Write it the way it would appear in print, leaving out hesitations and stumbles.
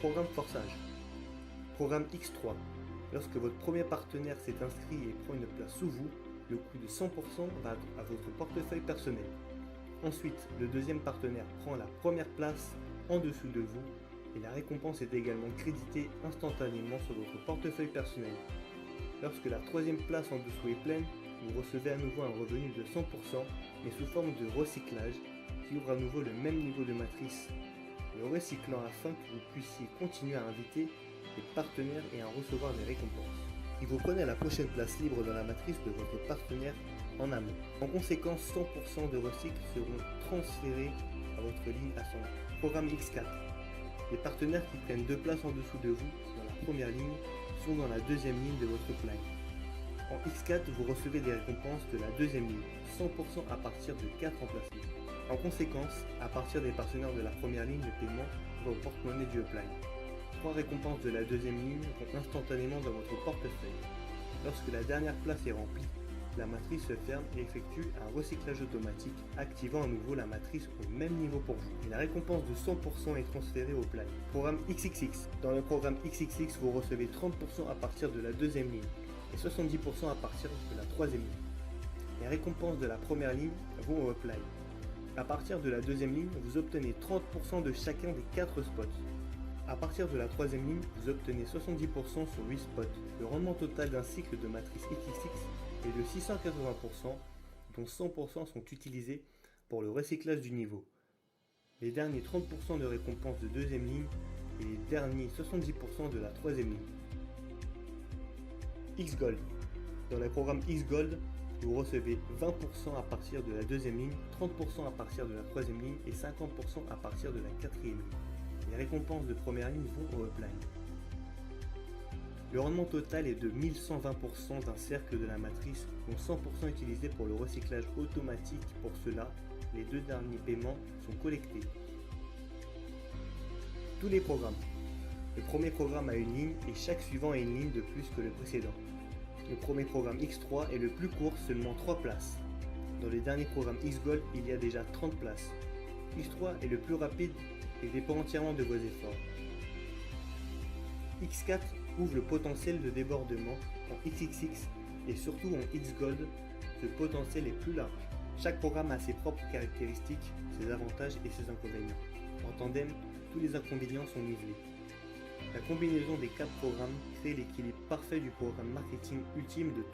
Programme forçage. Programme X3. Lorsque votre premier partenaire s'est inscrit et prend une place sous vous, le coût de 100% va à votre portefeuille personnel. Ensuite, le deuxième partenaire prend la première place en dessous de vous et la récompense est également créditée instantanément sur votre portefeuille personnel. Lorsque la troisième place en dessous est pleine, vous recevez à nouveau un revenu de 100% mais sous forme de recyclage qui ouvre à nouveau le même niveau de matrice, le recyclant afin que vous puissiez continuer à inviter des partenaires et à recevoir des récompenses. Il vous prenez la prochaine place libre dans la matrice de votre partenaire en amont. En conséquence, 100% de recycles seront transférés à votre ligne à son programme X4. Les partenaires qui prennent 2 places en dessous de vous dans la première ligne sont dans la deuxième ligne de votre plan. En X4, vous recevez des récompenses de la deuxième ligne, 100% à partir de 4 emplacements. En conséquence, à partir des partenaires de la première ligne de paiement va au porte-monnaie du upline. 3 récompenses de la deuxième ligne vont instantanément dans votre portefeuille. Lorsque la dernière place est remplie, la matrice se ferme et effectue un recyclage automatique, activant à nouveau la matrice au même niveau pour vous. Et la récompense de 100% est transférée au plan. Programme XXX. Dans le programme XXX, vous recevez 30% à partir de la deuxième ligne et 70% à partir de la troisième ligne. Les récompenses de la première ligne vont au upline. À partir de la deuxième ligne, vous obtenez 30% de chacun des 4 spots. À partir de la troisième ligne, vous obtenez 70% sur 8 spots. Le rendement total d'un cycle de matrice XXX est de 680%, dont 100% sont utilisés pour le recyclage du niveau. Les derniers 30% de récompenses de deuxième ligne et les derniers 70% de la troisième ligne. X-Gold. Dans le programme X-Gold, vous recevez 20% à partir de la deuxième ligne, 30% à partir de la troisième ligne et 50% à partir de la quatrième ligne. Les récompenses de première ligne vont au upline. Le rendement total est de 1120% d'un cercle de la matrice, dont 100% utilisé pour le recyclage automatique. Pour cela, les 2 derniers paiements sont collectés. Tous les programmes. Le premier programme a une ligne et chaque suivant a une ligne de plus que le précédent. Le premier programme X3 est le plus court, seulement 3 places. Dans le dernier programme X-Gold, il y a déjà 30 places. X3 est le plus rapide et dépend entièrement de vos efforts. X4 ouvre le potentiel de débordement en XXX et surtout en X-Gold, ce potentiel est plus large. Chaque programme a ses propres caractéristiques, ses avantages et ses inconvénients. En tandem, tous les inconvénients sont nivelés. La combinaison des 4 programmes crée l'équilibre parfait du programme marketing ultime de tout